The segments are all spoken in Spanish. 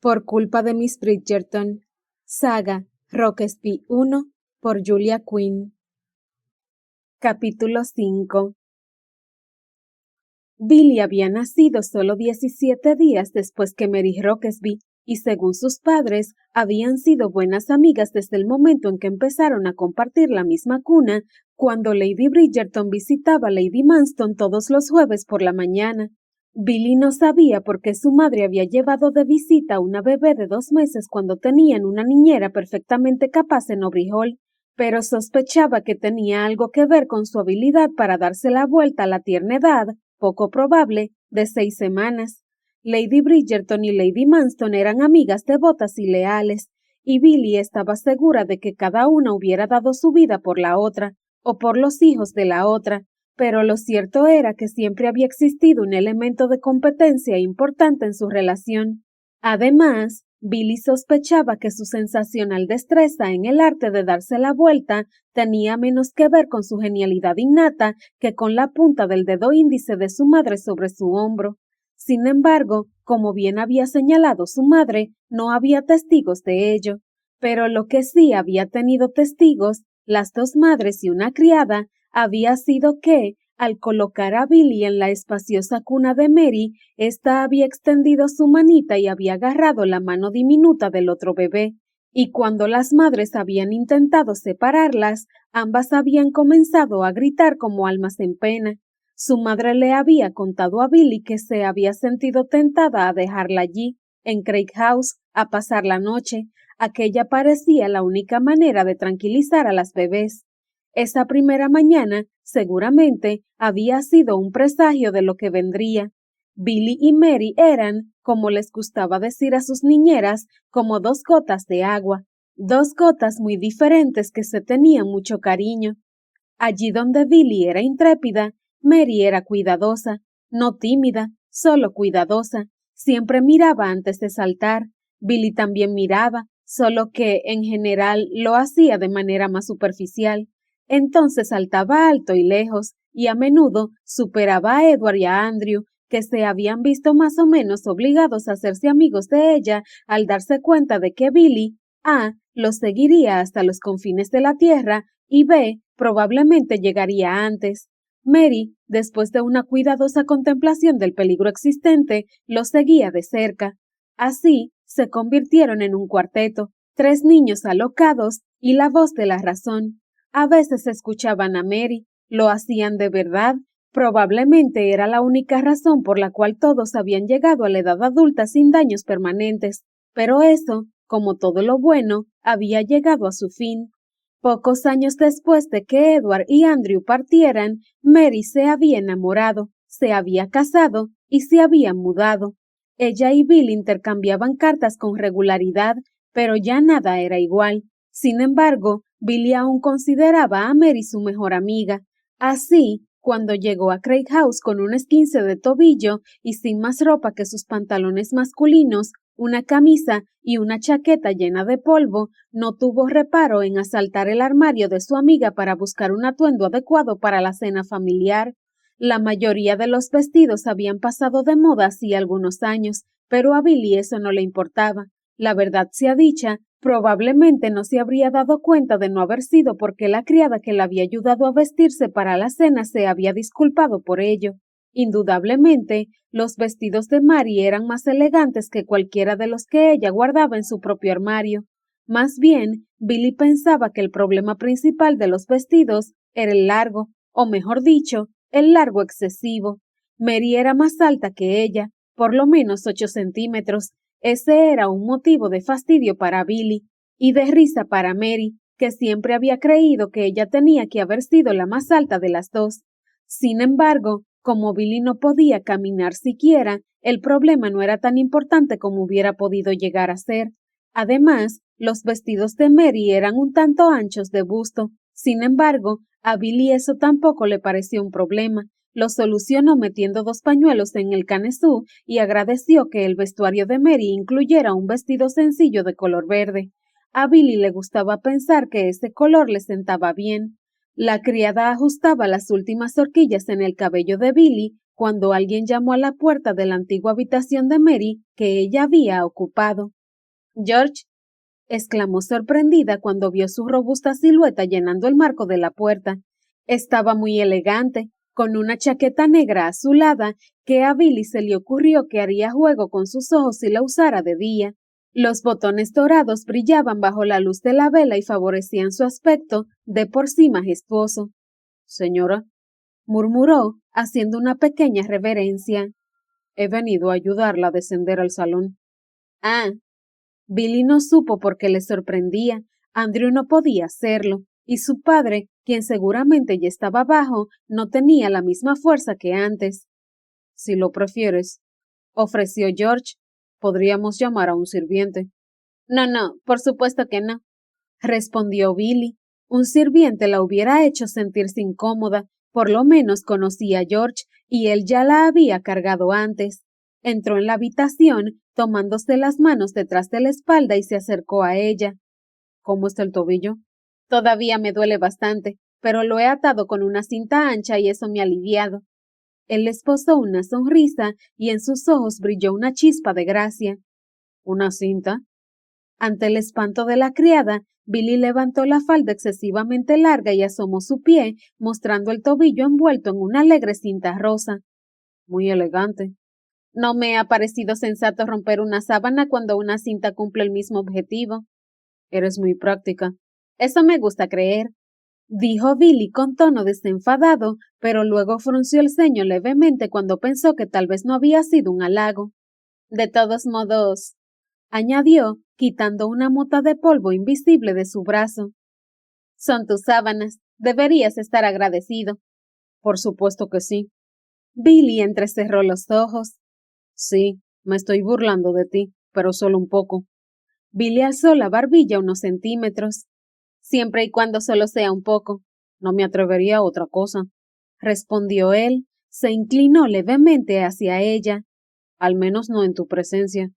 Por culpa de Miss Bridgerton. Saga Rockesby 1 por Julia Quinn. Capítulo 5. Billy había nacido solo 17 días después que Mary Rockesby, y según sus padres, habían sido buenas amigas desde el momento en que empezaron a compartir la misma cuna, cuando Lady Bridgerton visitaba a Lady Manston todos los jueves por la mañana. Billy no sabía por qué su madre había llevado de visita a una bebé de 2 meses cuando tenían una niñera perfectamente capaz en Aubrey Hall, pero sospechaba que tenía algo que ver con su habilidad para darse la vuelta a la tierna edad, poco probable, de 6 semanas. Lady Bridgerton y Lady Manston eran amigas devotas y leales, y Billy estaba segura de que cada una hubiera dado su vida por la otra, o por los hijos de la otra, pero lo cierto era que siempre había existido un elemento de competencia importante en su relación. Además, Billy sospechaba que su sensacional destreza en el arte de darse la vuelta tenía menos que ver con su genialidad innata que con la punta del dedo índice de su madre sobre su hombro. Sin embargo, como bien había señalado su madre, no había testigos de ello, pero lo que sí había tenido testigos, las 2 madres y una criada, había sido que, al colocar a Billy en la espaciosa cuna de Mary, ésta había extendido su manita y había agarrado la mano diminuta del otro bebé, y cuando las madres habían intentado separarlas, ambas habían comenzado a gritar como almas en pena. Su madre le había contado a Billy que se había sentido tentada a dejarla allí, en Craig House, a pasar la noche. Aquella parecía la única manera de tranquilizar a las bebés. Esa primera mañana, seguramente, había sido un presagio de lo que vendría. Billy y Mary eran, como les gustaba decir a sus niñeras, como 2 gotas de agua, 2 gotas muy diferentes que se tenían mucho cariño. Allí donde Billy era intrépida, Mary era cuidadosa, no tímida, solo cuidadosa. Siempre miraba antes de saltar. Billy también miraba, solo que, en general, lo hacía de manera más superficial. Entonces saltaba alto y lejos, y a menudo superaba a Edward y a Andrew, que se habían visto más o menos obligados a hacerse amigos de ella al darse cuenta de que Billy, A, los seguiría hasta los confines de la tierra, y B, probablemente llegaría antes. Mary, después de una cuidadosa contemplación del peligro existente, los seguía de cerca. Así, se convirtieron en un cuarteto, 3 niños alocados y la voz de la razón. A veces escuchaban a Mary, lo hacían de verdad, probablemente era la única razón por la cual todos habían llegado a la edad adulta sin daños permanentes, pero eso, como todo lo bueno, había llegado a su fin. Pocos años después de que Edward y Andrew partieran, Mary se había enamorado, se había casado y se había mudado. Ella y Bill intercambiaban cartas con regularidad, pero ya nada era igual. Sin embargo, Billy aún consideraba a Mary su mejor amiga. Así, cuando llegó a Craig House con un esguince de tobillo y sin más ropa que sus pantalones masculinos, una camisa y una chaqueta llena de polvo, no tuvo reparo en asaltar el armario de su amiga para buscar un atuendo adecuado para la cena familiar. La mayoría de los vestidos habían pasado de moda hacía algunos años, pero a Billy eso no le importaba. La verdad sea dicha, probablemente no se habría dado cuenta de no haber sido porque la criada que la había ayudado a vestirse para la cena se había disculpado por ello. Indudablemente, los vestidos de Mary eran más elegantes que cualquiera de los que ella guardaba en su propio armario. Más bien, Billy pensaba que el problema principal de los vestidos era el largo, o mejor dicho, el largo excesivo. Mary era más alta que ella, por lo menos 8 centímetros. Ese era un motivo de fastidio para Billy, y de risa para Mary, que siempre había creído que ella tenía que haber sido la más alta de las 2. Sin embargo, como Billy no podía caminar siquiera, el problema no era tan importante como hubiera podido llegar a ser. Además, los vestidos de Mary eran un tanto anchos de busto. Sin embargo, a Billy eso tampoco le pareció un problema. Lo solucionó metiendo 2 pañuelos en el canesú y agradeció que el vestuario de Mary incluyera un vestido sencillo de color verde. A Billy le gustaba pensar que ese color le sentaba bien. La criada ajustaba las últimas horquillas en el cabello de Billy cuando alguien llamó a la puerta de la antigua habitación de Mary que ella había ocupado. «George», exclamó sorprendida cuando vio su robusta silueta llenando el marco de la puerta. Estaba muy elegante, con una chaqueta negra azulada que a Billy se le ocurrió que haría juego con sus ojos si la usara de día. Los botones dorados brillaban bajo la luz de la vela y favorecían su aspecto de por sí majestuoso. «Señora», murmuró, haciendo una pequeña reverencia. «He venido a ayudarla a descender al salón». «Ah». Billy no supo por qué le sorprendía. Andrew no podía hacerlo, y su padre, quien seguramente ya estaba abajo, no tenía la misma fuerza que antes. «Si lo prefieres», ofreció George, «podríamos llamar a un sirviente». «No, por supuesto que no», respondió Billy. Un sirviente la hubiera hecho sentirse incómoda, por lo menos conocía a George y él ya la había cargado antes. Entró en la habitación, tomándose las manos detrás de la espalda y se acercó a ella. «¿Cómo está el tobillo?» «Todavía me duele bastante, pero lo he atado con una cinta ancha y eso me ha aliviado». Él le esbozó una sonrisa y en sus ojos brilló una chispa de gracia. «¿Una cinta?» Ante el espanto de la criada, Billy levantó la falda excesivamente larga y asomó su pie, mostrando el tobillo envuelto en una alegre cinta rosa. «Muy elegante». «No me ha parecido sensato romper una sábana cuando una cinta cumple el mismo objetivo». «Eres muy práctica». «Eso me gusta creer», dijo Billy con tono desenfadado, pero luego frunció el ceño levemente cuando pensó que tal vez no había sido un halago. «De todos modos», añadió, quitando una mota de polvo invisible de su brazo. «Son tus sábanas. Deberías estar agradecido». «Por supuesto que sí». Billy entrecerró los ojos. «Sí, me estoy burlando de ti, pero solo un poco». Billy alzó la barbilla unos centímetros. «Siempre y cuando solo sea un poco». «No me atrevería a otra cosa», respondió él. Se inclinó levemente hacia ella. «Al menos no en tu presencia».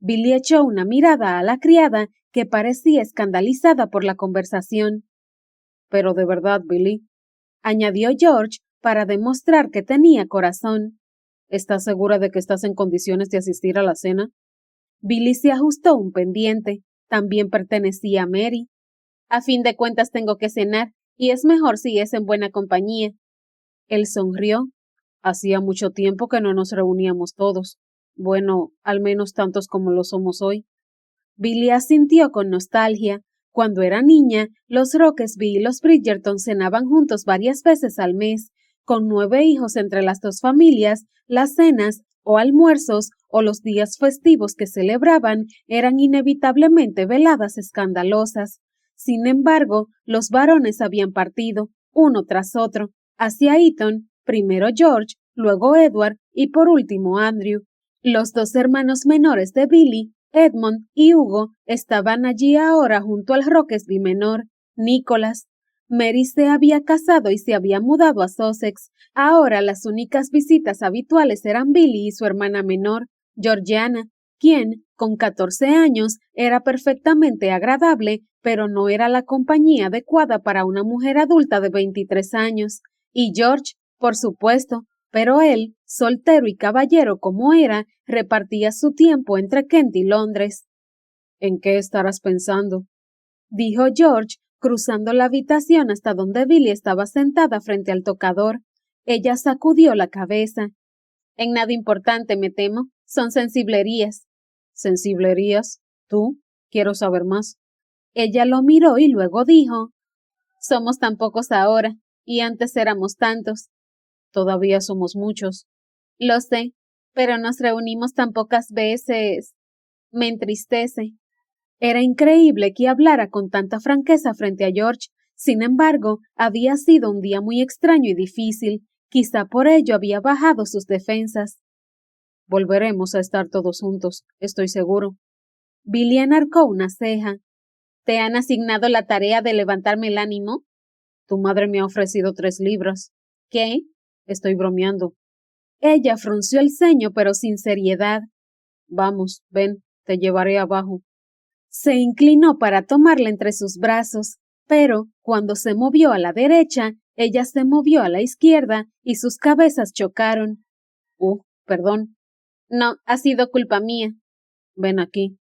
Billy echó una mirada a la criada, que parecía escandalizada por la conversación. «Pero de verdad, Billy», añadió George para demostrar que tenía corazón. «¿Estás segura de que estás en condiciones de asistir a la cena?» Billy se ajustó un pendiente. También pertenecía a Mary. «A fin de cuentas tengo que cenar, y es mejor si es en buena compañía». Él sonrió. «Hacía mucho tiempo que no nos reuníamos todos. Bueno, al menos tantos como lo somos hoy». Billy asintió con nostalgia. Cuando era niña, los Rockesby y los Bridgerton cenaban juntos varias veces al mes. Con 9 hijos entre las dos familias, las cenas o almuerzos o los días festivos que celebraban eran inevitablemente veladas escandalosas. Sin embargo, los varones habían partido, uno tras otro, hacia Eton, primero George, luego Edward y por último Andrew. Los 2 hermanos menores de Billy, Edmund y Hugo, estaban allí ahora junto al Rockesby menor, Nicholas. Mary se había casado y se había mudado a Sussex. Ahora las únicas visitas habituales eran Billy y su hermana menor, Georgiana, quien, con 14 años, era perfectamente agradable, pero no era la compañía adecuada para una mujer adulta de 23 años. Y George, por supuesto, pero él, soltero y caballero como era, repartía su tiempo entre Kent y Londres. «¿En qué estarás pensando?», dijo George, cruzando la habitación hasta donde Billy estaba sentada frente al tocador. Ella sacudió la cabeza. «En nada importante, me temo. Son sensiblerías». «¿Sensiblerías? ¿Tú? Quiero saber más». Ella lo miró y luego dijo: «Somos tan pocos ahora, y antes éramos tantos». «Todavía somos muchos». «Lo sé, pero nos reunimos tan pocas veces. Me entristece». Era increíble que hablara con tanta franqueza frente a George. Sin embargo, había sido un día muy extraño y difícil. Quizá por ello había bajado sus defensas. «Volveremos a estar todos juntos, estoy seguro». Billy enarcó una ceja. «¿Te han asignado la tarea de levantarme el ánimo?» «Tu madre me ha ofrecido 3 libras». «¿Qué?» «Estoy bromeando». Ella frunció el ceño, pero sin seriedad. «Vamos, ven, te llevaré abajo». Se inclinó para tomarla entre sus brazos, pero cuando se movió a la derecha, ella se movió a la izquierda y sus cabezas chocaron. Perdón. No, ha sido culpa mía. Ven aquí.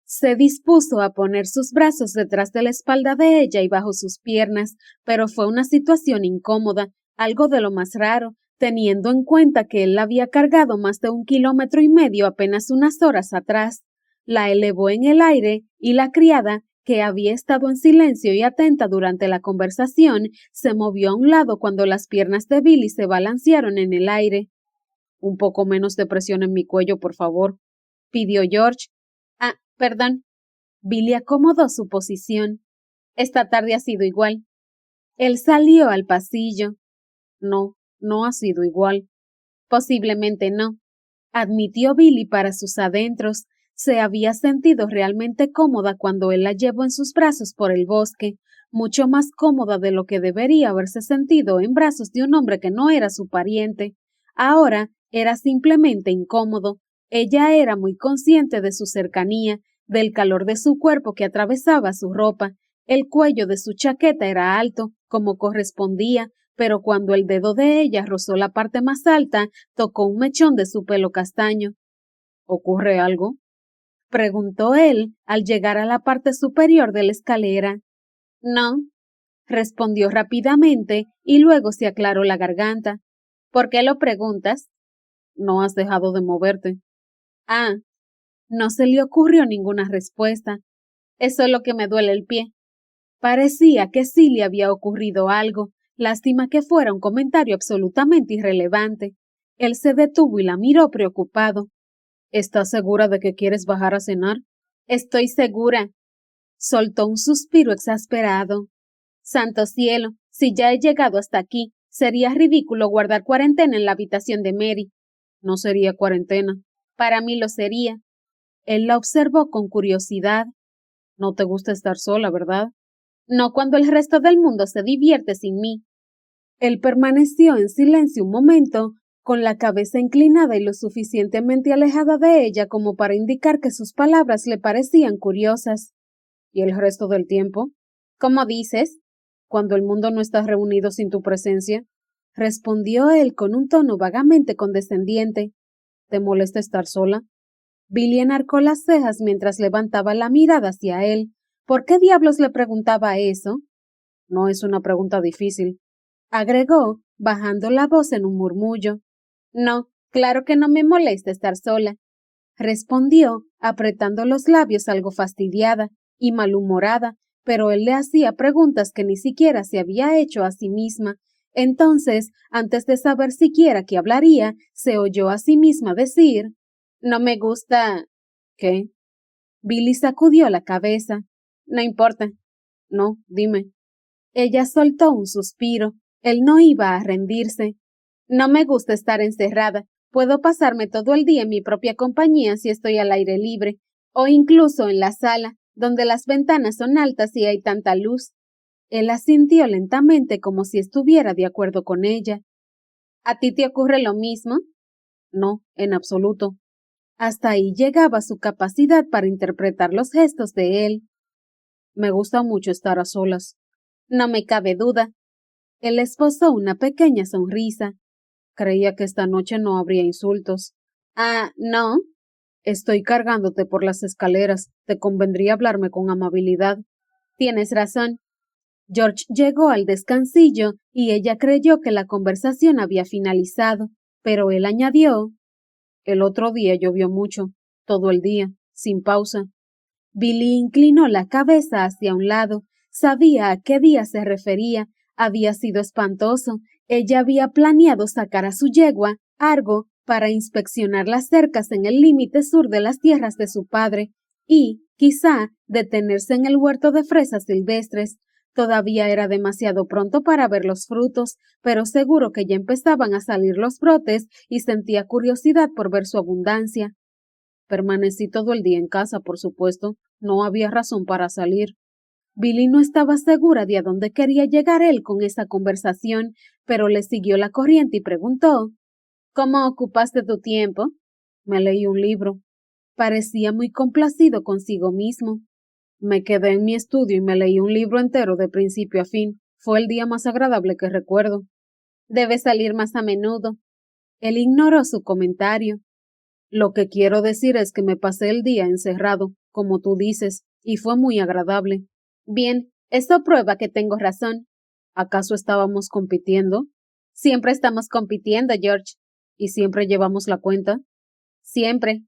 Se dispuso a poner sus brazos detrás de la espalda de ella y bajo sus piernas, pero fue una situación incómoda, algo de lo más raro, teniendo en cuenta que él la había cargado más de 1,5 kilómetros apenas unas horas atrás. La elevó en el aire y la criada, que había estado en silencio y atenta durante la conversación, se movió a un lado cuando las piernas de Billy se balancearon en el aire. Un poco menos de presión en mi cuello, por favor, pidió George. Ah, perdón. Billy acomodó su posición. Esta tarde ha sido igual. Él salió al pasillo. No, no ha sido igual. Posiblemente no, admitió Billy para sus adentros. Se había sentido realmente cómoda cuando él la llevó en sus brazos por el bosque, mucho más cómoda de lo que debería haberse sentido en brazos de un hombre que no era su pariente. Ahora era simplemente incómodo. Ella era muy consciente de su cercanía, del calor de su cuerpo que atravesaba su ropa. El cuello de su chaqueta era alto, como correspondía, pero cuando el dedo de ella rozó la parte más alta, tocó un mechón de su pelo castaño. ¿Ocurre algo?, preguntó él al llegar a la parte superior de la escalera. No, respondió rápidamente y luego se aclaró la garganta. ¿Por qué lo preguntas? No has dejado de moverte. Ah, no se le ocurrió ninguna respuesta. Es solo que me duele el pie. Parecía que sí le había ocurrido algo. Lástima que fuera un comentario absolutamente irrelevante. Él se detuvo y la miró preocupado. ¿Estás segura de que quieres bajar a cenar? Estoy segura. Soltó un suspiro exasperado. Santo cielo, si ya he llegado hasta aquí, sería ridículo guardar cuarentena en la habitación de Mary. No sería cuarentena. Para mí lo sería. Él la observó con curiosidad. No te gusta estar sola, ¿verdad? No cuando el resto del mundo se divierte sin mí. Él permaneció en silencio un momento, con la cabeza inclinada y lo suficientemente alejada de ella como para indicar que sus palabras le parecían curiosas. ¿Y el resto del tiempo? ¿Cómo dices? Cuando el mundo no está reunido sin tu presencia, respondió él con un tono vagamente condescendiente. ¿Te molesta estar sola? Billy enarcó las cejas mientras levantaba la mirada hacia él. ¿Por qué diablos le preguntaba eso? No es una pregunta difícil, agregó, bajando la voz en un murmullo. No, claro que no me molesta estar sola, respondió, apretando los labios algo fastidiada y malhumorada, pero él le hacía preguntas que ni siquiera se había hecho a sí misma. Entonces, antes de saber siquiera qué hablaría, se oyó a sí misma decir: No me gusta. ¿Qué? Billy sacudió la cabeza. No importa. No, dime. Ella soltó un suspiro. Él no iba a rendirse. No me gusta estar encerrada. Puedo pasarme todo el día en mi propia compañía si estoy al aire libre, o incluso en la sala, donde las ventanas son altas y hay tanta luz. Él asintió lentamente como si estuviera de acuerdo con ella. ¿A ti te ocurre lo mismo? No, en absoluto. Hasta ahí llegaba su capacidad para interpretar los gestos de él. Me gusta mucho estar a solas. No me cabe duda. Él esbozó una pequeña sonrisa. Creía que esta noche no habría insultos. Ah, ¿no? Estoy cargándote por las escaleras. Te convendría hablarme con amabilidad. Tienes razón. George llegó al descansillo y ella creyó que la conversación había finalizado, pero él añadió: El otro día llovió mucho, todo el día, sin pausa. Billy inclinó la cabeza hacia un lado. Sabía a qué día se refería. Había sido espantoso. Ella había planeado sacar a su yegua, Argo, para inspeccionar las cercas en el límite sur de las tierras de su padre y, quizá, detenerse en el huerto de fresas silvestres. Todavía era demasiado pronto para ver los frutos, pero seguro que ya empezaban a salir los brotes y sentía curiosidad por ver su abundancia. Permanecí todo el día en casa, por supuesto. No había razón para salir. Billy no estaba segura de a dónde quería llegar él con esa conversación, pero le siguió la corriente y preguntó: ¿Cómo ocupaste tu tiempo? Me leí un libro. Parecía muy complacido consigo mismo. Me quedé en mi estudio y me leí un libro entero de principio a fin. Fue el día más agradable que recuerdo. Debes salir más a menudo. Él ignoró su comentario. Lo que quiero decir es que me pasé el día encerrado, como tú dices, y fue muy agradable. Bien, esto prueba que tengo razón. ¿Acaso estábamos compitiendo? Siempre estamos compitiendo, George. ¿Y siempre llevamos la cuenta? Siempre,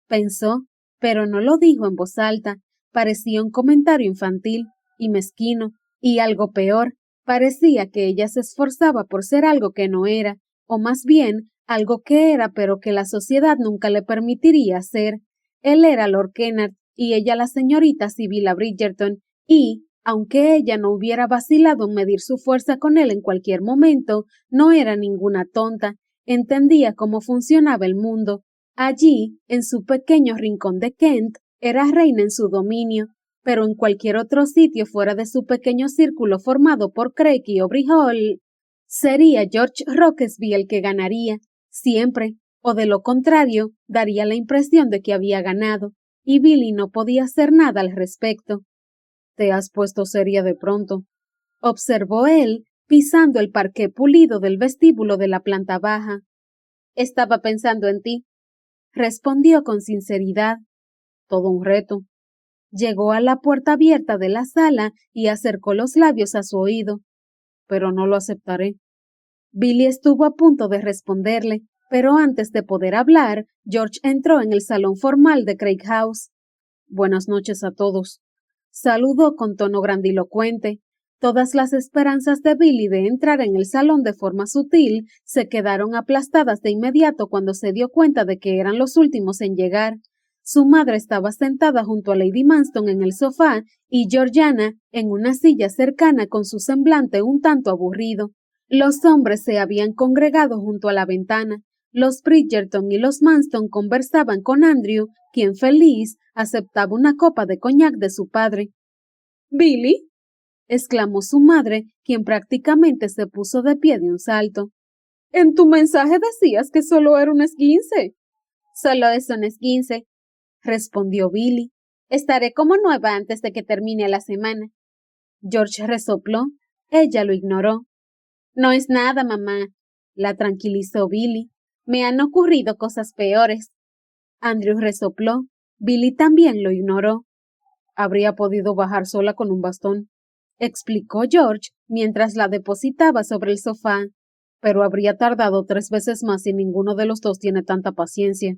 pensó, pero no lo dijo en voz alta. Parecía un comentario infantil y mezquino, y algo peor, parecía que ella se esforzaba por ser algo que no era, o más bien, algo que era pero que la sociedad nunca le permitiría ser. Él era Lord Kennard y ella la señorita Sibylla Bridgerton, y, aunque ella no hubiera vacilado en medir su fuerza con él en cualquier momento, no era ninguna tonta, entendía cómo funcionaba el mundo. Allí, en su pequeño rincón de Kent, era reina en su dominio, pero en cualquier otro sitio fuera de su pequeño círculo formado por Craig y Aubrey Hall, sería George Rockesby el que ganaría, siempre, o de lo contrario, daría la impresión de que había ganado, y Billy no podía hacer nada al respecto. «Te has puesto seria de pronto», observó él, pisando el parqué pulido del vestíbulo de la planta baja. «Estaba pensando en ti», respondió con sinceridad. «Todo un reto». Llegó a la puerta abierta de la sala y acercó los labios a su oído. «Pero no lo aceptaré». Billy estuvo a punto de responderle, pero antes de poder hablar, George entró en el salón formal de Craig House. «Buenas noches a todos», saludó con tono grandilocuente. Todas las esperanzas de Billy de entrar en el salón de forma sutil se quedaron aplastadas de inmediato cuando se dio cuenta de que eran los últimos en llegar. Su madre estaba sentada junto a Lady Manston en el sofá y Georgiana en una silla cercana con su semblante un tanto aburrido. Los hombres se habían congregado junto a la ventana. Los Bridgerton y los Manston conversaban con Andrew, quien feliz aceptaba una copa de coñac de su padre. «¿Billy?», exclamó su madre, quien prácticamente se puso de pie de un salto. «En tu mensaje decías que solo era un esguince». «Solo es un esguince», respondió Billy. «Estaré como nueva antes de que termine la semana». George resopló. Ella lo ignoró. «No es nada, mamá», la tranquilizó Billy. «Me han ocurrido cosas peores». Andrew resopló. Billy también lo ignoró. «Habría podido bajar sola con un bastón», explicó George mientras la depositaba sobre el sofá. «Pero habría tardado 3 veces más y ninguno de los dos tiene tanta paciencia».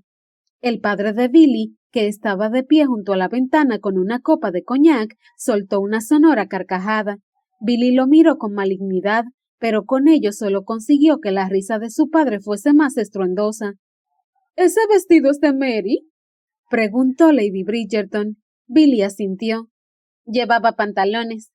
El padre de Billy, que estaba de pie junto a la ventana con una copa de coñac, soltó una sonora carcajada. Billy lo miró con malignidad, pero con ello solo consiguió que la risa de su padre fuese más estruendosa. «¿Ese vestido es de Mary?», preguntó Lady Bridgerton. Billy asintió. «Llevaba pantalones».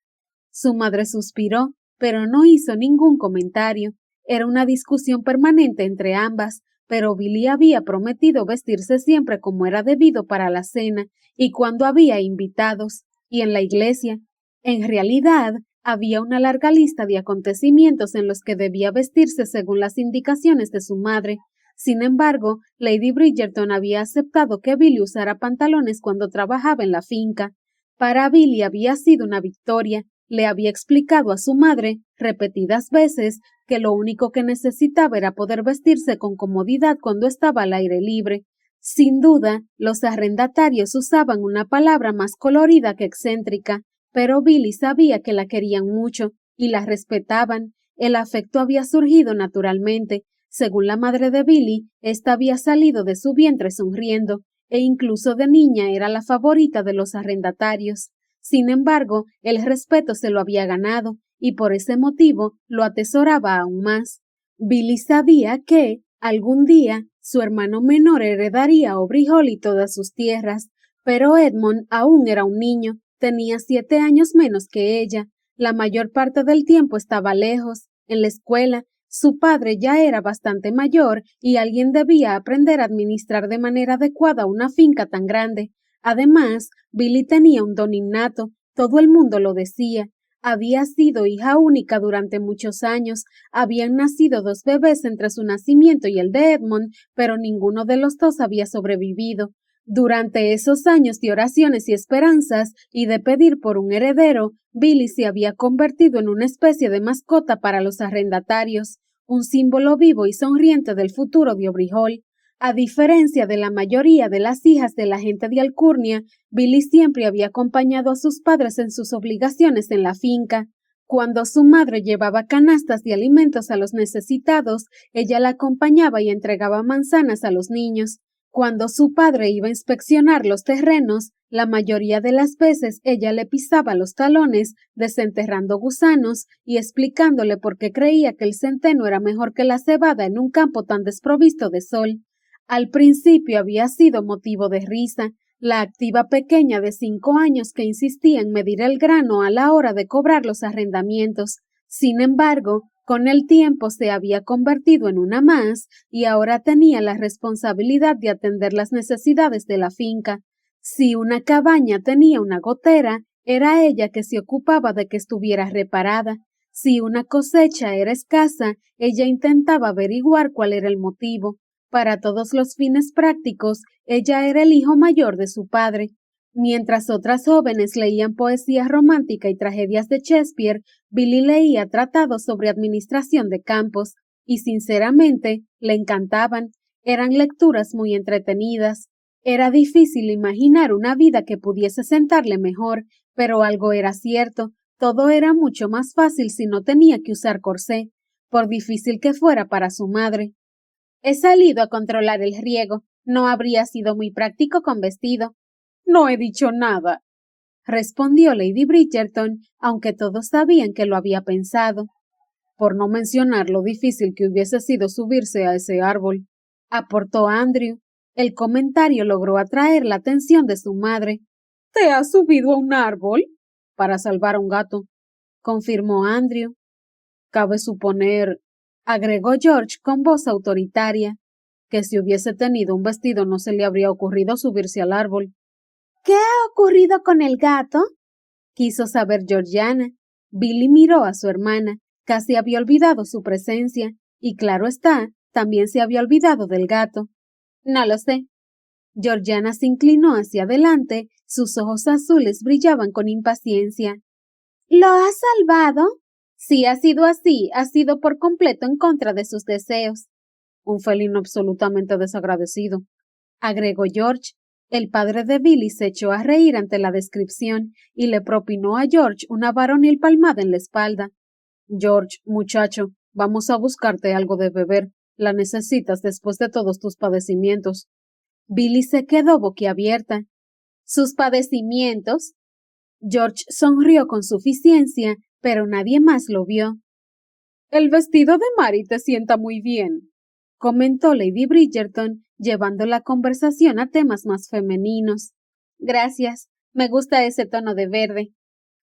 Su madre suspiró, pero no hizo ningún comentario. Era una discusión permanente entre ambas, pero Billy había prometido vestirse siempre como era debido para la cena y cuando había invitados, y en la iglesia. En realidad, había una larga lista de acontecimientos en los que debía vestirse según las indicaciones de su madre. Sin embargo, Lady Bridgerton había aceptado que Billy usara pantalones cuando trabajaba en la finca. Para Billy había sido una victoria. Le había explicado a su madre repetidas veces que lo único que necesitaba era poder vestirse con comodidad cuando estaba al aire libre. Sin duda, los arrendatarios usaban una palabra más colorida que excéntrica, pero Billy sabía que la querían mucho y la respetaban. El afecto había surgido naturalmente. Según la madre de Billy, ésta había salido de su vientre sonriendo, e incluso de niña era la favorita de los arrendatarios. Sin embargo, el respeto se lo había ganado, y por ese motivo lo atesoraba aún más. Billy sabía que, algún día, su hermano menor heredaría Aubrey Hall y todas sus tierras, pero Edmund aún era un niño, tenía 7 años menos que ella. La mayor parte del tiempo estaba lejos, en la escuela. Su padre ya era bastante mayor y alguien debía aprender a administrar de manera adecuada una finca tan grande. Además, Billy tenía un don innato, todo el mundo lo decía. Había sido hija única durante muchos años, habían nacido 2 bebés entre su nacimiento y el de Edmund, pero ninguno de los dos había sobrevivido. Durante esos años de oraciones y esperanzas y de pedir por un heredero, Billy se había convertido en una especie de mascota para los arrendatarios, un símbolo vivo y sonriente del futuro de Aubrey Hall. A diferencia de la mayoría de las hijas de la gente de Alcurnia, Billy siempre había acompañado a sus padres en sus obligaciones en la finca. Cuando su madre llevaba canastas de alimentos a los necesitados, ella la acompañaba y entregaba manzanas a los niños. Cuando su padre iba a inspeccionar los terrenos, la mayoría de las veces ella le pisaba los talones, desenterrando gusanos y explicándole por qué creía que el centeno era mejor que la cebada en un campo tan desprovisto de sol. Al principio había sido motivo de risa, la activa pequeña de 5 años que insistía en medir el grano a la hora de cobrar los arrendamientos. Sin embargo, con el tiempo se había convertido en una más y ahora tenía la responsabilidad de atender las necesidades de la finca. Si una cabaña tenía una gotera, era ella que se ocupaba de que estuviera reparada. Si una cosecha era escasa, ella intentaba averiguar cuál era el motivo. Para todos los fines prácticos, ella era el hijo mayor de su padre. Mientras otras jóvenes leían poesía romántica y tragedias de Shakespeare, Billy leía tratados sobre administración de campos, y sinceramente le encantaban. Eran lecturas muy entretenidas. Era difícil imaginar una vida que pudiese sentarle mejor, pero algo era cierto, todo era mucho más fácil si no tenía que usar corsé, por difícil que fuera para su madre. He salido a controlar el riego. No habría sido muy práctico con vestido. No he dicho nada, respondió Lady Bridgerton, aunque todos sabían que lo había pensado. Por no mencionar lo difícil que hubiese sido subirse a ese árbol, aportó Andrew. El comentario logró atraer la atención de su madre. ¿Te has subido a un árbol? Para salvar a un gato, confirmó Andrew. Cabe suponer, agregó George con voz autoritaria, que si hubiese tenido un vestido no se le habría ocurrido subirse al árbol. ¿Qué ha ocurrido con el gato? Quiso saber Georgiana. Billy miró a su hermana. Casi había olvidado su presencia, y claro está, también se había olvidado del gato. No lo sé. Georgiana se inclinó hacia adelante, sus ojos azules brillaban con impaciencia. ¿Lo has salvado? Si ha sido así, ha sido por completo en contra de sus deseos. Un felino absolutamente desagradecido, agregó George. El padre de Billy se echó a reír ante la descripción y le propinó a George una varonil palmada en la espalda. George, muchacho, vamos a buscarte algo de beber. La necesitas después de todos tus padecimientos. Billy se quedó boquiabierta. ¿Sus padecimientos? George sonrió con suficiencia, pero nadie más lo vio. El vestido de Mary te sienta muy bien, comentó Lady Bridgerton, llevando la conversación a temas más femeninos. Gracias, me gusta ese tono de verde.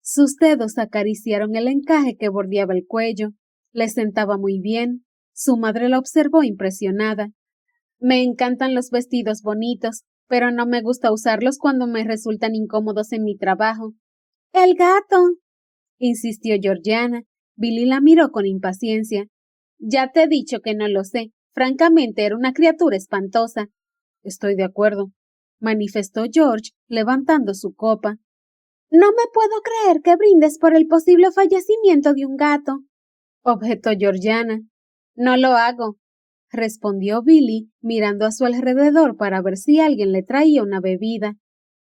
Sus dedos acariciaron el encaje que bordeaba el cuello. Le sentaba muy bien. Su madre la observó impresionada. Me encantan los vestidos bonitos, pero no me gusta usarlos cuando me resultan incómodos en mi trabajo. ¡El gato! Insistió Georgiana. Billy la miró con impaciencia. Ya te he dicho que no lo sé. Francamente era una criatura espantosa. Estoy de acuerdo, manifestó George, levantando su copa. No me puedo creer que brindes por el posible fallecimiento de un gato, objetó Georgiana. No lo hago, respondió Billy, mirando a su alrededor para ver si alguien le traía una bebida.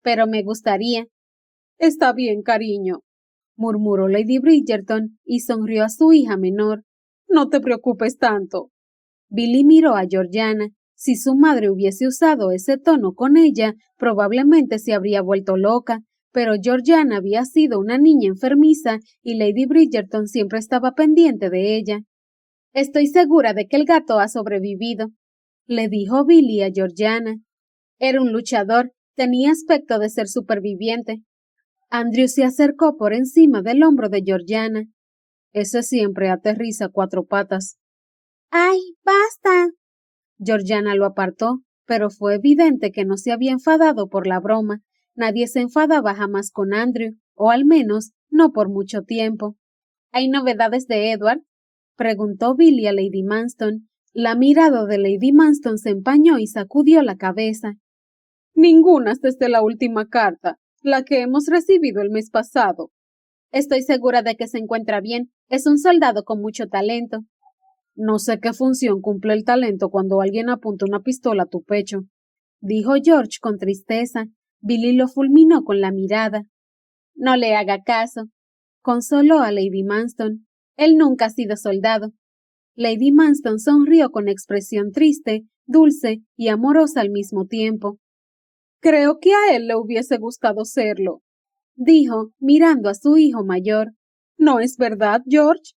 Pero me gustaría. Está bien, cariño, murmuró Lady Bridgerton y sonrió a su hija menor. No te preocupes tanto. Billy miró a Georgiana. Si su madre hubiese usado ese tono con ella, probablemente se habría vuelto loca, pero Georgiana había sido una niña enfermiza y Lady Bridgerton siempre estaba pendiente de ella. Estoy segura de que el gato ha sobrevivido, le dijo Billy a Georgiana. Era un luchador, tenía aspecto de ser superviviente. Andrew se acercó por encima del hombro de Georgiana. Ese siempre aterriza a 4 patas. ¡Ay, basta! Georgiana lo apartó, pero fue evidente que no se había enfadado por la broma. Nadie se enfadaba jamás con Andrew, o al menos no por mucho tiempo. ¿Hay novedades de Edward? Preguntó Billy a Lady Manston. La mirada de Lady Manston se empañó y sacudió la cabeza. Ninguna desde la última carta, la que hemos recibido el mes pasado. Estoy segura de que se encuentra bien. Es un soldado con mucho talento. No sé qué función cumple el talento cuando alguien apunta una pistola a tu pecho, dijo George con tristeza. Billy lo fulminó con la mirada. No le haga caso, consoló a Lady Manston. Él nunca ha sido soldado. Lady Manston sonrió con expresión triste, dulce y amorosa al mismo tiempo. Creo que a él le hubiese gustado serlo, dijo, mirando a su hijo mayor. ¿No es verdad, George?